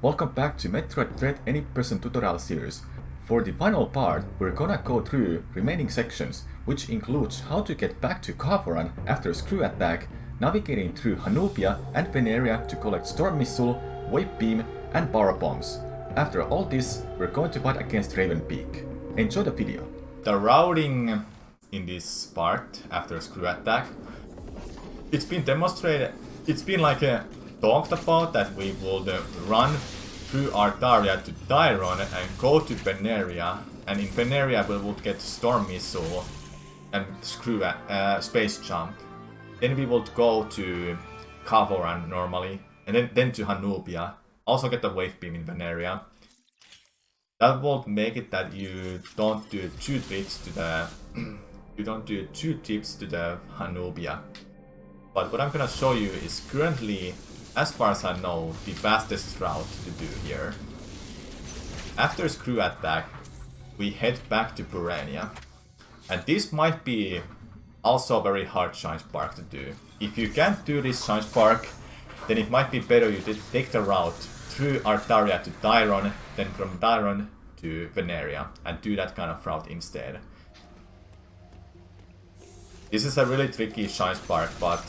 Welcome back to Metroid Dread Any person tutorial series. For the final part, we're gonna go through remaining sections, which includes how to get back to Ghavoran after a screw attack, navigating through Hanubia and Ferenia to collect Storm Missile, Wave Beam and Power Bombs. After all this, we're going to fight against Rave Beak. Enjoy the video. The routing in this part after a screw attack, it's been demonstrated, it's been talked about that we would run through Artaria to Tyron and go to Veneria, and in Veneria we would get Storm Missile and Space Jump. Then we would go to Ghavoran normally, and then to Hanubia, also get the Wave Beam in Veneria. That would make it that you don't do two trips to the Hanubia. But what I'm gonna show you is currently, as far as I know, the fastest route to do here. After a screw attack, we head back to Burenia. And this might be also a very hard Shinespark to do. If you can't do this Shinespark, then it might be better you take the route through Artaria to Tyron, then from Tyron to Veneria, and do that kind of route instead. This is a really tricky Shinespark, but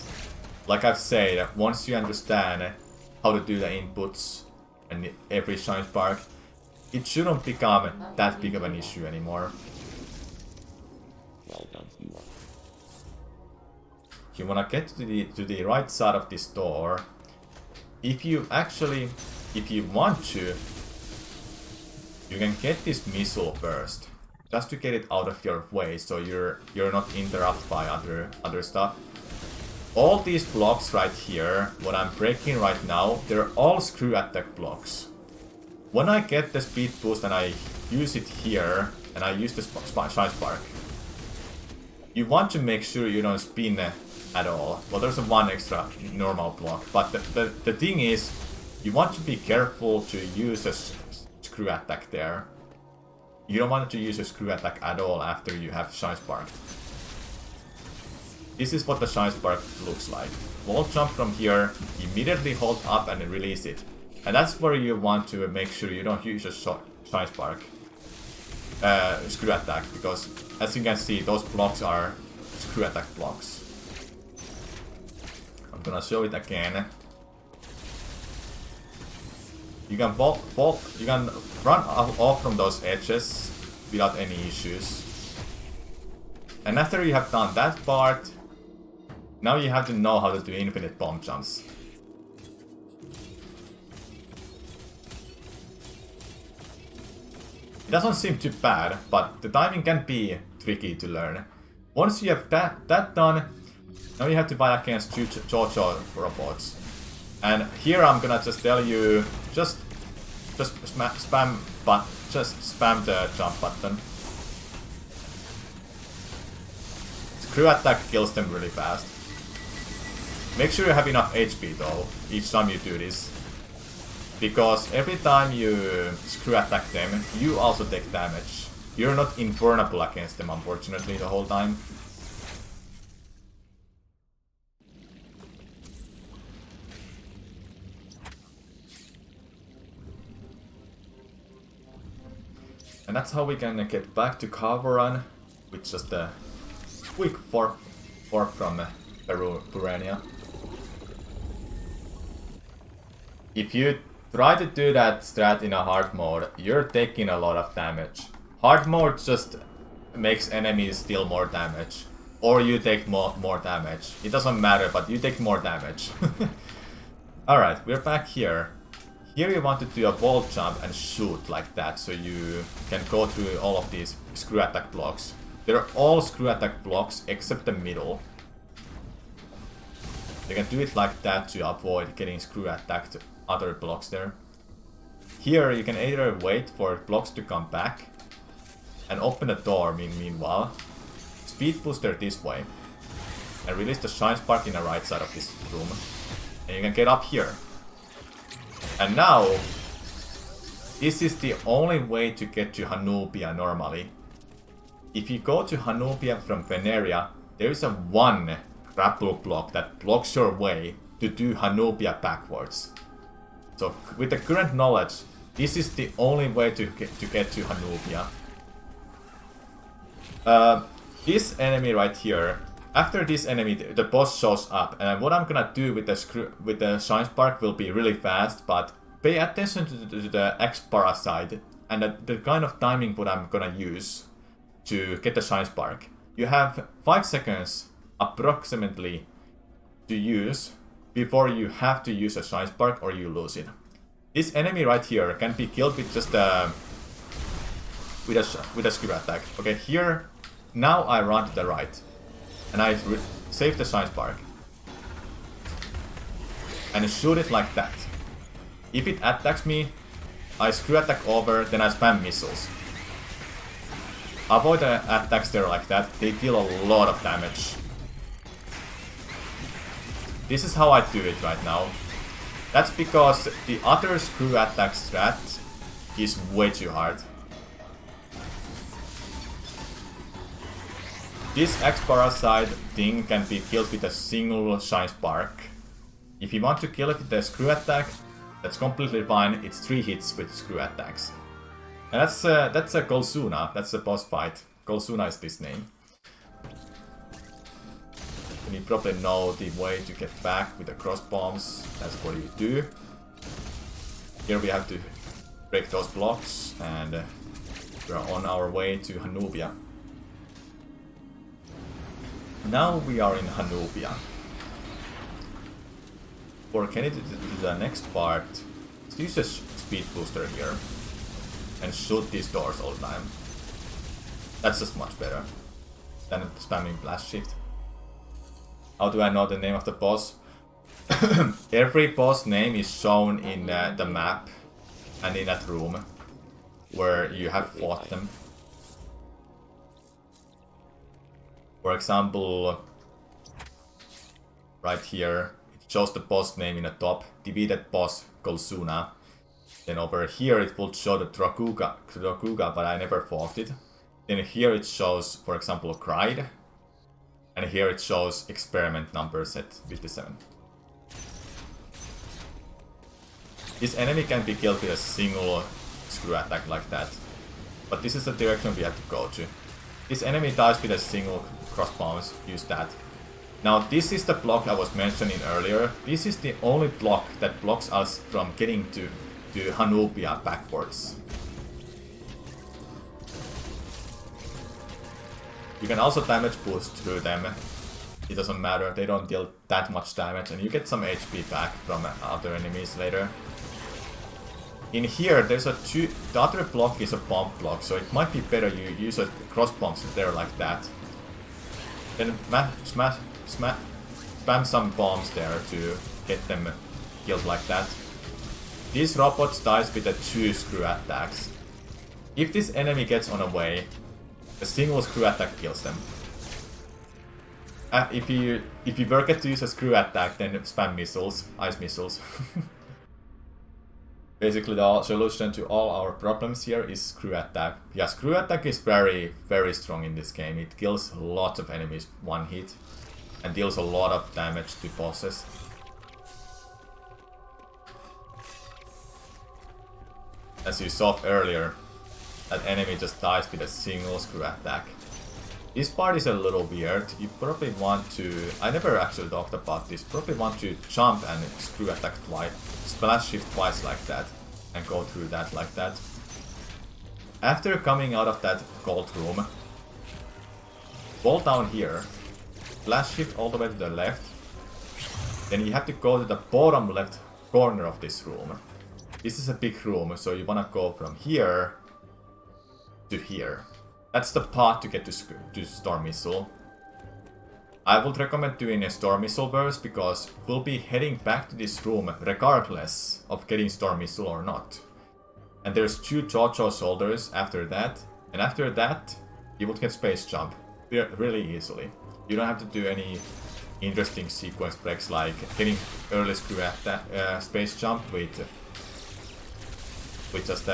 like I've said, once you understand how to do the inputs and every Shinespark, it shouldn't become that big of an issue anymore. You wanna get to the right side of this door. If you want to, you can get this missile first, just to get it out of your way, so you're not interrupted by other stuff. All these blocks right here, what I'm breaking right now, they're all screw attack blocks. When I get the speed boost and I use it here, and I use the Shinespark, you want to make sure you don't spin at all. Well, there's one extra normal block, but the thing is, you want to be careful to use a screw attack there. You don't want to use a screw attack at all after you have Shinespark. This is what the Shinespark looks like. Wall jump from here, immediately hold up and release it. And that's where you want to make sure you don't use a Shinespark screw attack, because as you can see, those blocks are screw attack blocks. I'm gonna show it again. You can you can run off from those edges without any issues. And after you have done that part, now you have to know how to do infinite bomb jumps. It doesn't seem too bad, but the timing can be tricky to learn. Once you have that done, now you have to fight against two Jojo robots. And here I'm gonna just tell you, just spam the jump button. Screw attack kills them really fast. Make sure you have enough HP though, each time you do this. Because every time you screw attack them, you also take damage. You're not invulnerable against them, unfortunately, the whole time. And that's how we can get back to Ghavoran with just a quick fork from Burenia. If you try to do that strat in a hard mode, you're taking a lot of damage. Hard mode just makes enemies deal more damage. Or you take more damage. It doesn't matter, but you take more damage. Alright, we're back here. Here you want to do a wall jump and shoot like that, so you can go through all of these screw attack blocks. They're all screw attack blocks except the middle. You can do it like that to avoid getting screw attacked other blocks there. Here you can either wait for blocks to come back and open the door meanwhile. Speed booster this way and release the Shinespark in the right side of this room. And you can get up here. And now, this is the only way to get to Hanubia normally. If you go to Hanubia from Veneria, there is a one grapple block that blocks your way to do Hanubia backwards. So with the current knowledge, this is the only way to get to Hanubia. This enemy right here, after this enemy, the boss shows up, and what I'm gonna do with the Shinespark will be really fast, but pay attention to the X-Parasite and the kind of timing what I'm gonna use to get the Shinespark. You have 5 seconds approximately to use before you have to use a Shinespark or you lose it. This enemy right here can be killed with just with a Skewer attack. Okay, here now I run to the right and I save the Shinespark and shoot it like that. If it attacks me, I screw attack over, then I spam missiles. Avoid the attacks there like that, they deal a lot of damage. This is how I do it right now. That's because the other screw attack strat is way too hard. This X-Parasite thing can be killed with a single Shinespark. If you want to kill it with a screw attack, that's completely fine, it's 3 hits with screw attacks. And that's a Golzuna, that's the boss fight. Golzuna is this name. And you probably know the way to get back with the cross bombs, that's what you do. Here we have to break those blocks, and we're on our way to Hanubia. Now we are in Hanubia. For Kenny to do the next part, let's use a speed booster here and shoot these doors all the time. That's just much better than spamming blast shift. How do I know the name of the boss? Every boss name is shown in the map and in that room where you have fought them. For example, right here, it shows the boss name in the top, defeated boss Golzuna. Then over here it will show the Drakuga, but I never fought it. Then here it shows, for example, Cried. And here it shows experiment number set 57. This enemy can be killed with a single screw attack like that. But this is the direction we have to go to. This enemy dies with a single cross bombs, use that. Now this is the block I was mentioning earlier. This is the only block that blocks us from getting to Hanubia backwards. You can also damage boost through them. It doesn't matter, they don't deal that much damage, and you get some HP back from other enemies later. In here, there's the other block is a bomb block, so it might be better you use a cross bombs there like that. Then spam some bombs there to get them killed like that. These robots dies with the 2 screw attacks. If this enemy gets on a way, a single screw attack kills them. If you forget to use a screw attack, then spam missiles, ice missiles. Basically the solution to all our problems here is screw attack. Yeah, screw attack is very, very strong in this game. It kills lots of enemies one hit and deals a lot of damage to bosses. As you saw earlier, that enemy just dies with a single screw attack. This part is a little weird. You probably want to... I never actually talked about this. Probably want to jump and screw attack twice. Splash shift twice like that. And go through that like that. After coming out of that gold room, fall down here. Splash shift all the way to the left. Then you have to go to the bottom left corner of this room. This is a big room, so you wanna go from here to here. That's the path to get to Storm Missile. I would recommend doing a Storm Missile verse because we'll be heading back to this room regardless of getting Storm Missile or not. And there's 2 JoJo shoulders after that, and after that you would get Space Jump really easily. You don't have to do any interesting sequence breaks like getting early screw at that Space Jump with just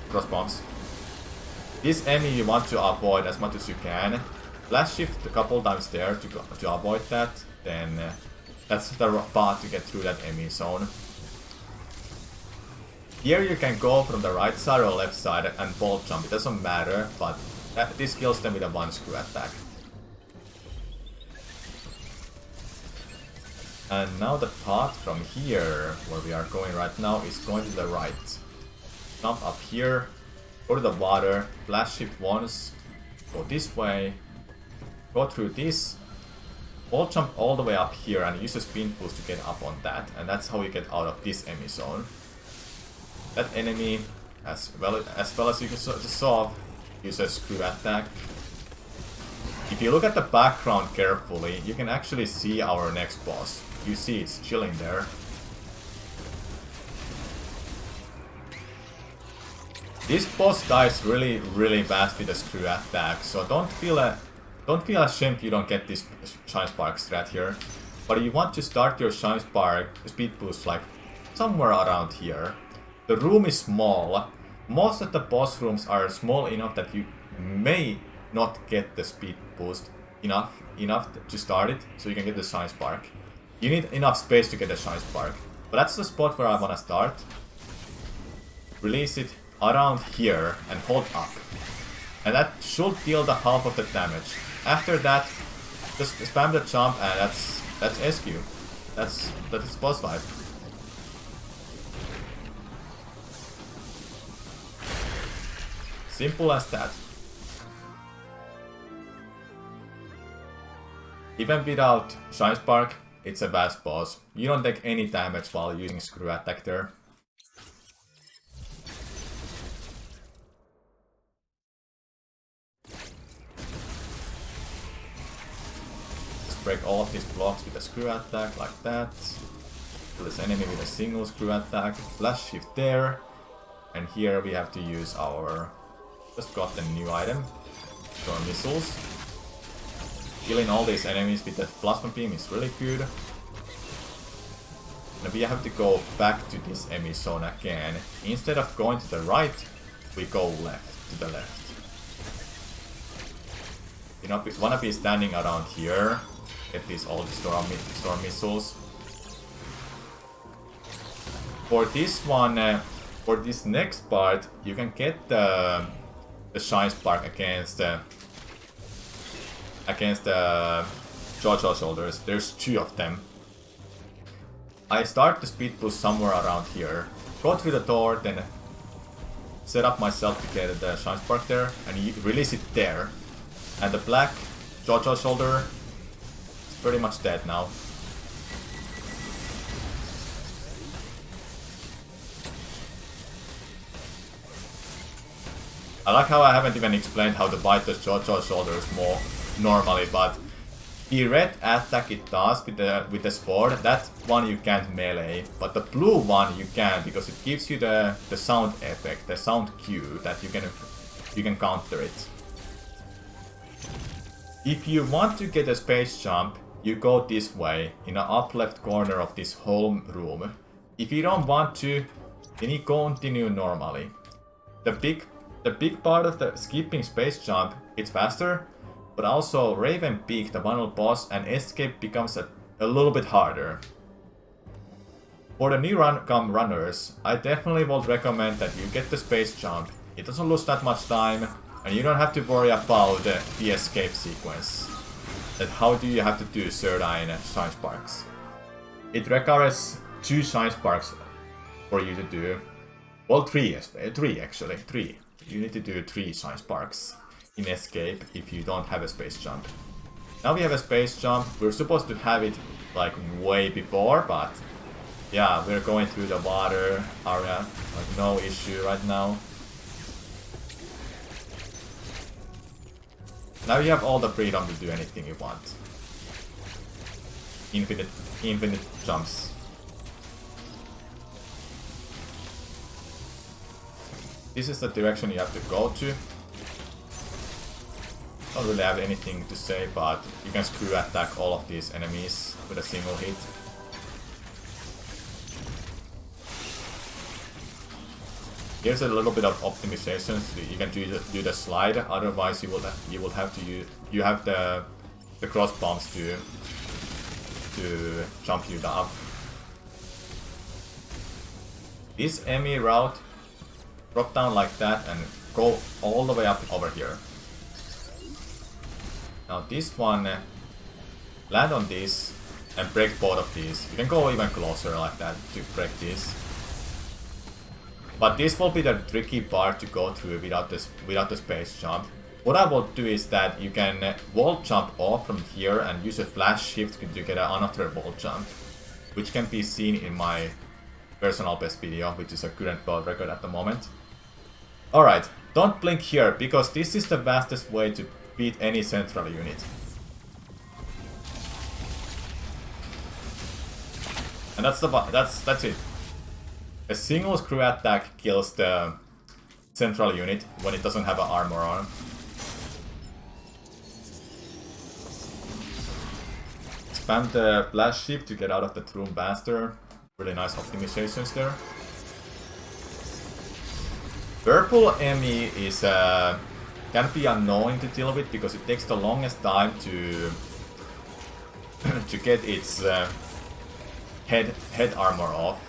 cross bombs. This enemy you want to avoid as much as you can. Flash shift a couple times there to avoid that. then that's the path to get through that E.M.M.I zone. Here you can go from the right side or left side and vault jump, it doesn't matter, but this kills them with a one screw attack. And now the path from here, where we are going right now, is going to the right. Jump up here, go to the water, blast shift once, go this way, go through this, vault jump all the way up here and use a spin boost to get up on that, and that's how you get out of this E.M.M.I zone. That enemy, as well as you saw, use a screw attack. If you look at the background carefully, you can actually see our next boss. You see it's chilling there. This boss dies really fast with a screw attack, so don't feel ashamed if you don't get this Shinespark strat here. But you want to start your Shinespark speed boost like somewhere around here. The room is small. Most of the boss rooms are small enough that you may not get the speed boost enough to start it, so you can get the Shinespark. You need enough space to get the Shinespark. But that's the spot where I wanna start. Release it around here and hold up. And that should deal the half of the damage. After that, just spam the jump and that's Escue. That's boss fight. Simple as that. Even without Shinespark, it's a fast boss. You don't take any damage while using screw attack there. Just break all of these blocks with a screw attack like that. Kill this enemy with a single screw attack. Flash shift there. And here we have to use our... just got the new item. Storm missiles. Killing all these enemies with the plasma beam is really good. And we have to go back to this E.M.M.I zone again. Instead of going to the right, we go left, to the left. You know, we wanna be standing around here. Get these old storm missiles. For this one, for this next part, you can get the Shinespark against the JoJo shoulders. There's two of them. I start the speed boost somewhere around here. Go through the door, then set up myself to get the Shinespark there, and you release it there. And the black JoJo shoulder is pretty much dead now. I like how I haven't even explained how to fight the JoJo shoulders more normally, but the red attack it does with the sword, that one you can't melee, but the blue one you can, because it gives you the sound effect, the sound cue that you can counter it. If you want to get a space jump, you go this way in the up left corner of this whole room. If you don't want to, then you continue normally. The big part of the skipping space jump, it's faster, but also Rave E.M.M.I, the final boss, and escape becomes a little bit harder. For the new runners, I definitely would recommend that you get the space jump. It doesn't lose that much time, and you don't have to worry about the escape sequence. That how do you have to do certain Shinesparks. It requires 2 Shinesparks for you to do. Well, 3 actually. 3. You need to do 3 Shinesparks in escape if you don't have a space jump. Now we have a space jump. We're supposed to have it like way before, but yeah, we're going through the water area, like no issue right now. Now you have all the freedom to do anything you want. Infinite jumps. This is the direction you have to go to. Don't really have anything to say, but you can screw attack all of these enemies with a single hit. Here's a little bit of optimization. So you can do the slide. Otherwise, you will have to use the cross bombs to to jump you up. This E.M.I route, drop down like that and go all the way up over here. Now this one, land on this and break both of these. You can go even closer like that to break this. But this will be the tricky part to go through without the space jump. What I will do is that you can wall jump off from here and use a flash shift to get another wall jump, which can be seen in my personal best video, which is a current world record at the moment. Alright, don't blink here, because this is the fastest way to beat any central unit. And that's it. A single screw attack kills the central unit when it doesn't have an armor on. Spam the flash shift to get out of the room faster. Really nice optimizations there. Purple E.M.I is can be annoying to deal with because it takes the longest time to to get its head armor off.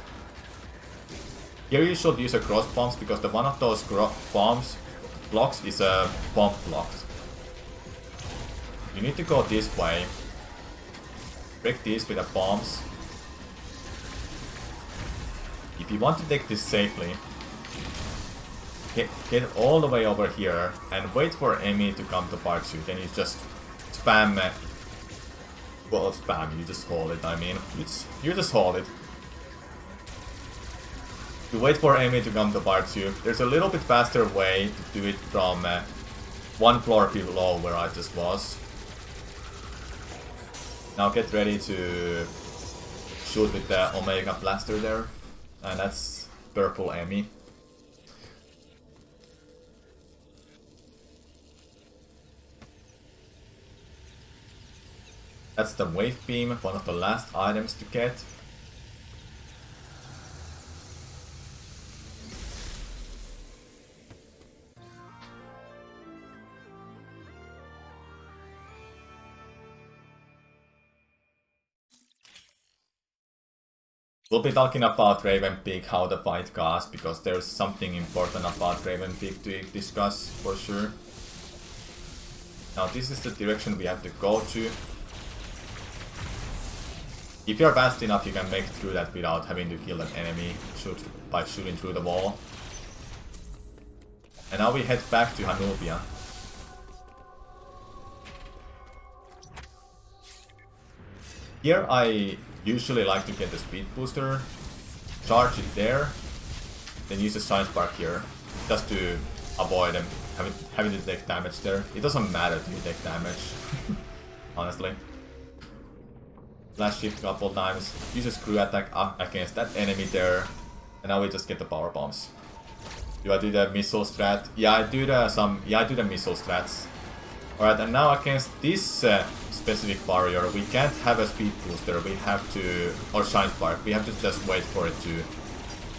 Here you should use a cross bombs because the one of those bombs blocks is a bomb block. You need to go this way. Break these with the bombs. If you want to take this safely, get all the way over here and wait for E.M.I to come to part 2. Then you just spam. Well, spam. You just hold it. I mean, you just hold it. You wait for E.M.I to come to part 2. There's a little bit faster way to do it from one floor below where I just was. Now get ready to shoot with the Omega Blaster there. And that's purple E.M.I. That's the Wave Beam, one of the last items to get. We'll be talking about Rave E.M.M.I, how the fight goes, because there's something important about Rave E.M.M.I to discuss for sure. Now this is the direction we have to go to. If you're fast enough, you can make through that without having to kill an enemy by shooting through the wall. And now we head back to Hanubia. Here I usually like to get the speed booster, charge it there, then use the Shinespark here, just to avoid them having to take damage there. It doesn't matter if you take damage, honestly. Flash shift a couple times, use a screw attack against that enemy there, and now we just get the power bombs. Do I do the missile strat? Yeah, I do the missile strats. Alright, and now against this specific warrior, we can't have a speed booster, we have to, or Shinespark, we have to just wait for it to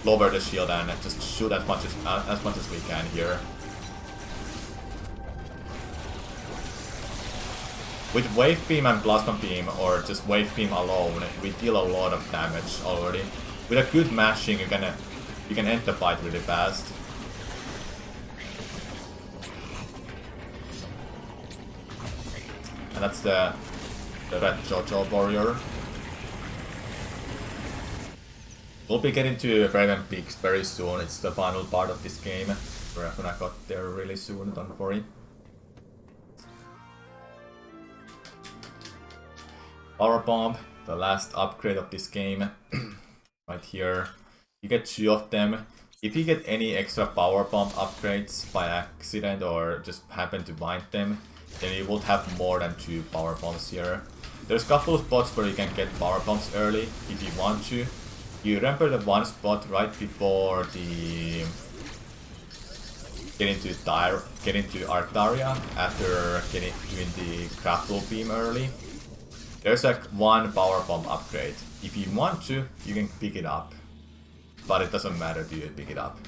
lower the shield and just shoot as much as we can here. With Wave Beam and Plasma Beam, or just Wave Beam alone, we deal a lot of damage already. With a good mashing, you can end the fight really fast. And that's the Red Jojo Warrior. We'll be getting to Red E.M.M.I very soon, it's the final part of this game. We're gonna get there really soon, don't worry. Power Bomb, the last upgrade of this game. Right here. You get 2 of them. If you get any extra Power Bomb upgrades by accident or just happen to find them, then you would have more than 2 Power Bombs here. There's a couple of spots where you can get Power Bombs early if you want to. You remember the one spot right before the get into Artaria after doing the Grapple Beam early. There's like one Power Bomb upgrade. If you want to, you can pick it up. But it doesn't matter to you pick it up.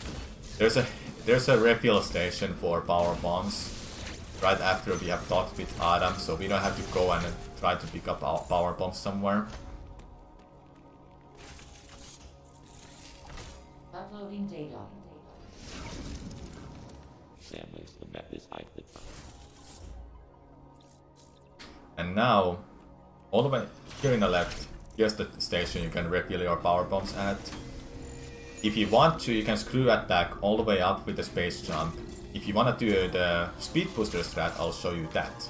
There's a refill station for Power Bombs right after we have talked with Adam, so we don't have to go and try to pick up our Power Bombs somewhere. Uploading data. And now, all the way here in the left, here's the station you can refill your power bombs at. If you want to, you can screw attack all the way up with the space jump. If you want to do the speed booster strat, I'll show you that.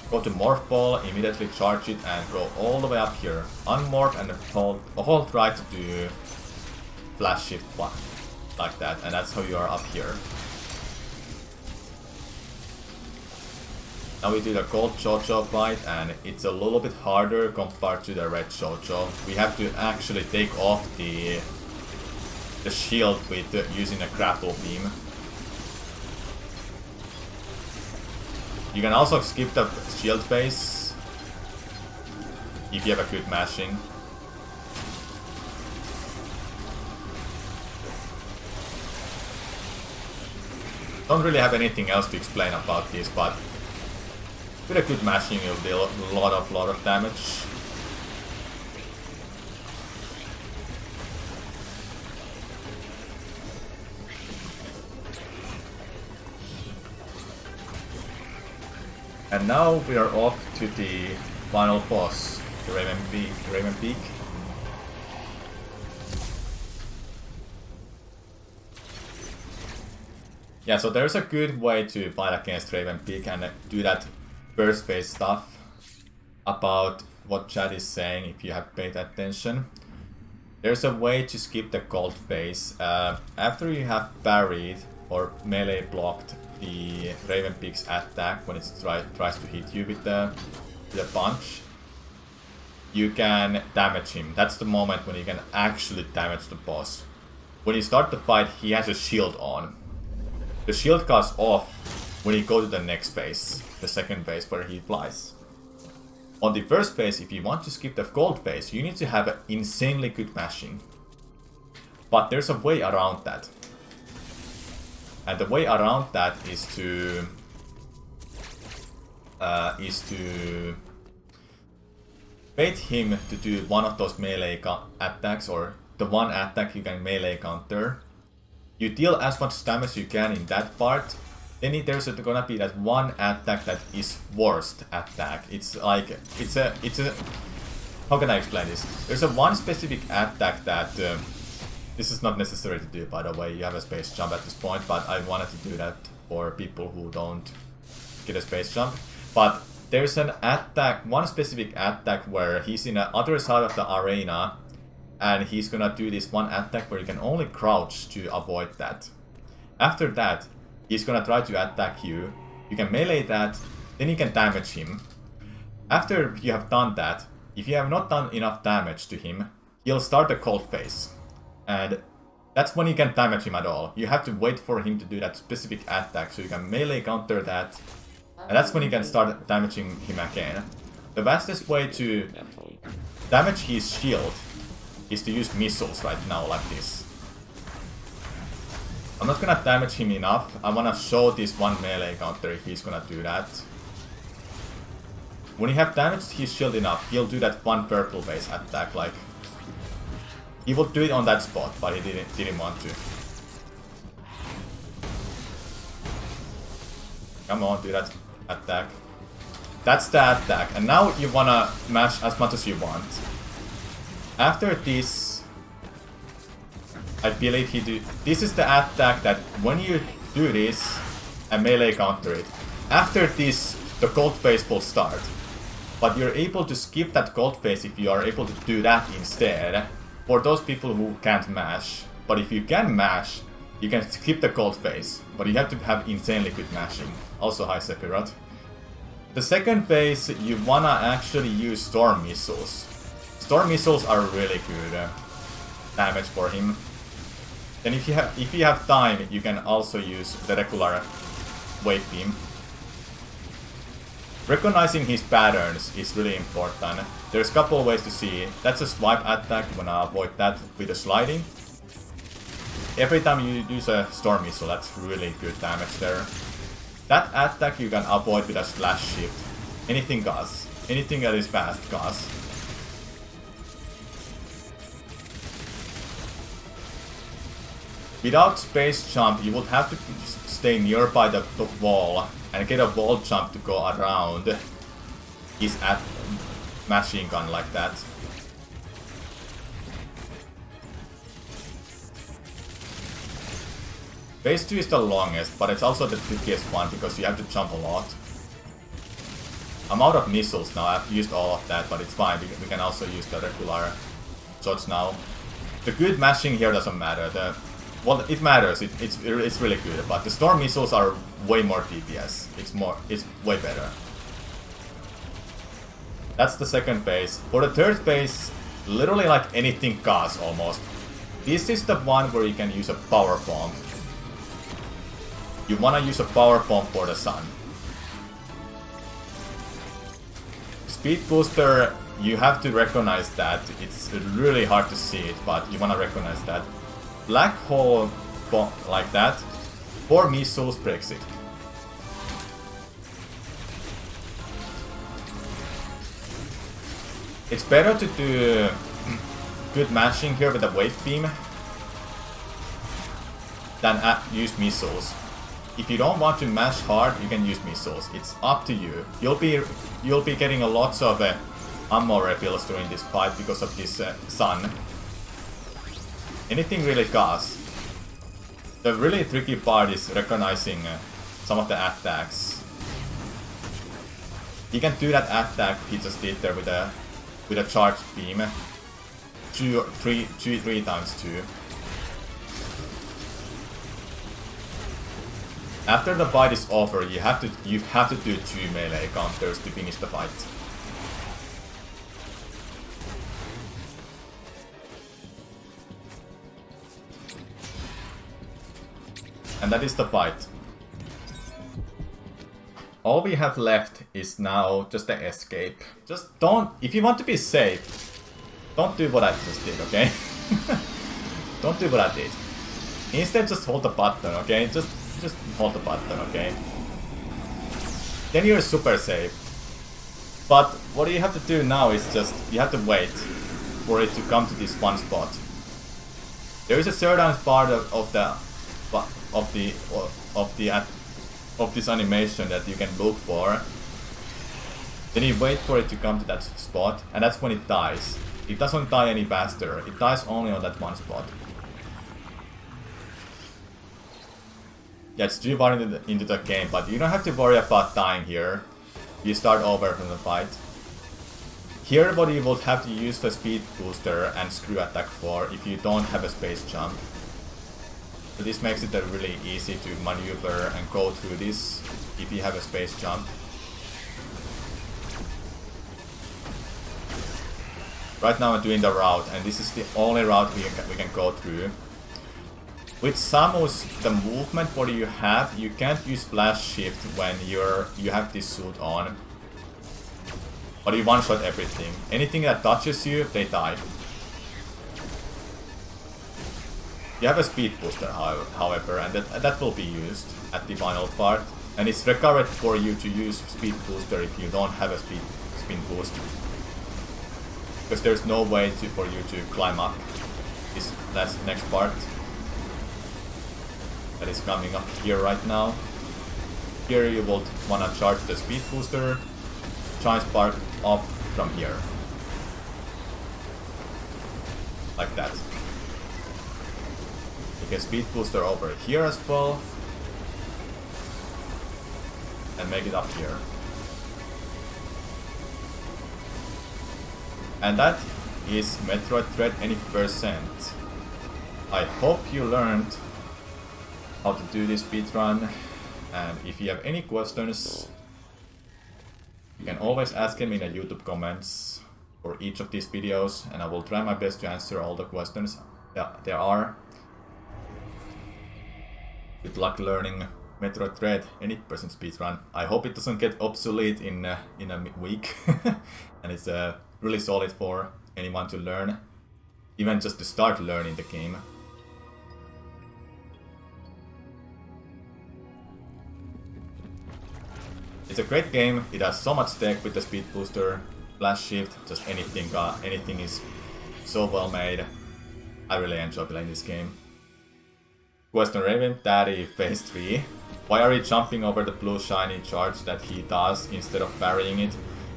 Go to Morph Ball, immediately charge it and go all the way up here. Unmorph and hold right to do flash shift one. Like that, and that's how you are up here. Now we do the gold Jojo fight, and it's a little bit harder compared to the red Jojo. We have to actually take off the shield with using a grapple beam. You can also skip the shield phase if you have a good mashing. Don't really have anything else to explain about this, but with a good mashing you'll deal a lot of damage. And now we are off to the final boss, the Rave E.M.M.I. Yeah, so there's a good way to fight against Rave E.M.M.I. and do that first phase stuff about what chat is saying if you have paid attention. There's a way to skip the gold phase. After you have parried or melee blocked the Rave E.M.M.I's attack when it tries to hit you with the punch, you can damage him. That's the moment when you can actually damage the boss. When you start the fight, he has a shield on. The shield goes off when you go to the next phase, the second phase where he flies. On the first phase, if you want to skip the gold phase, you need to have an insanely good mashing. But there's a way around that. And the way around that is to bait him to do one of those melee attacks, or the one attack you can melee counter. You deal as much damage as you can in that part. Then there's gonna be that one attack that is worst attack. It's like it's a how can I explain this? There's a one specific attack that this is not necessary to do, by the way. You have a space jump at this point, but I wanted to do that for people who don't get a space jump. But there's an attack, one specific attack where he's in the other side of the arena, and he's gonna do this one attack where you can only crouch to avoid that. After that, he's gonna try to attack you. You can melee that, then you can damage him. After you have done that, if you have not done enough damage to him, he'll start the cold phase. And that's when you can damage him at all. You have to wait for him to do that specific attack, so you can melee counter that. And that's when you can start damaging him again. The fastest way to damage his shield is to use missiles right now, like this. I'm not gonna damage him enough. I wanna show this one melee counter if he's gonna do that. When you have damaged his shield enough, he'll do that one purple base attack, like... He would do it on that spot, but he didn't want to. Come on, do that attack. That's the attack, and now you wanna mash as much as you want. After this, I believe he do. This is the attack that when you do this, a melee counter it. After this, the gold phase will start. But you're able to skip that gold phase if you are able to do that instead. For those people who can't mash. But if you can mash, you can skip the gold phase. But you have to have insanely good mashing. Also, hi Sephiroth. The second phase, you wanna actually use storm missiles. Storm missiles are really good damage for him. And if you have time, you can also use the regular wave beam. Recognizing his patterns is really important. There's a couple of ways to see it. That's a swipe attack, you wanna avoid that with the sliding. Every time you use a storm missile, that's really good damage there. That attack you can avoid with a slash shift. Anything goes. Anything that is fast goes. Without space jump, you would have to stay nearby the wall and get a wall jump to go around his machine gun like that. Phase 2 is the longest, but it's also the trickiest one because you have to jump a lot. I'm out of missiles now, I've used all of that, but it's fine, we can also use the regular shots now. The good mashing here doesn't matter. Well, it matters, it's really good, but the storm missiles are way more DPS. It's way better. That's the second phase. For the third phase, literally like anything costs almost. This is the one where you can use a power bomb. You wanna use a power bomb for the sun. Speed booster, you have to recognize that. It's really hard to see it, but you wanna recognize that. Black hole bomb like that, 4 missiles breaks it. It's better to do good mashing here with a wave beam than use missiles. If you don't want to mash hard, you can use missiles. It's up to you. You'll be getting a lots of ammo refills during this fight because of this sun. Anything really costs. The really tricky part is recognizing some of the attacks. You can do that attack he just did there with a charged beam. 3 times 2. After the fight is over, you have to do 2 melee counters to finish the fight. And that is the fight. All we have left is now just the escape. Just don't, if you want to be safe, don't do what I just did, okay? Don't do what I did. Instead, just hold the button, okay? Just hold the button, okay? Then you're super safe. But what you have to do now is just, you have to wait for it to come to this one spot. There is a certain part of this animation that you can look for. Then you wait for it to come to that spot, and that's when it dies. It doesn't die any faster, it dies only on that one spot. Yeah, it's too far into the game, but you don't have to worry about dying here. You start over from the fight. Here what you will have to use the speed booster and screw attack for if you don't have a space jump. So this makes it really easy to maneuver and go through this if you have a space jump. Right now I'm doing the route, and this is the only route we can go through. With Samus, the movement what you have, you can't use flash shift when you have this suit on. But you one-shot everything. Anything that touches you, they die. You have a speed booster, however, and that will be used at the final part. And it's required for you to use speed booster if you don't have a spin boost. Because there's no way for you to climb up. That's the next part. That is coming up here right now. Here you will wanna charge the speed booster, Shinespark up from here. Like that. You can speed booster over here as well. And make it up here. And that is Metroid Dread Any %. I hope you learned how to do this speedrun, and if you have any questions, you can always ask them in the YouTube comments for each of these videos, and I will try my best to answer all the questions there are. Good luck learning Metroid Dread Any % speedrun. I hope it doesn't get obsolete in a week, and it's really solid for anyone to learn, even just to start learning the game. It's a great game, it has so much tech with the speed booster, flash shift, just anything is so well made. I really enjoy playing this game. Question Raven Daddy Phase 3. Why are you jumping over the blue shiny charge that he does instead of parrying it?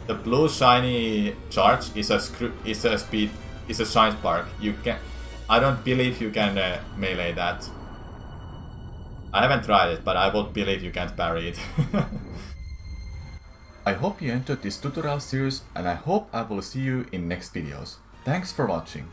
The blue shiny charge is a Shinespark. I don't believe you can melee that. I haven't tried it, but I won't believe you can't parry it. I hope you enjoyed this tutorial series, and I hope I will see you in next videos. Thanks for watching.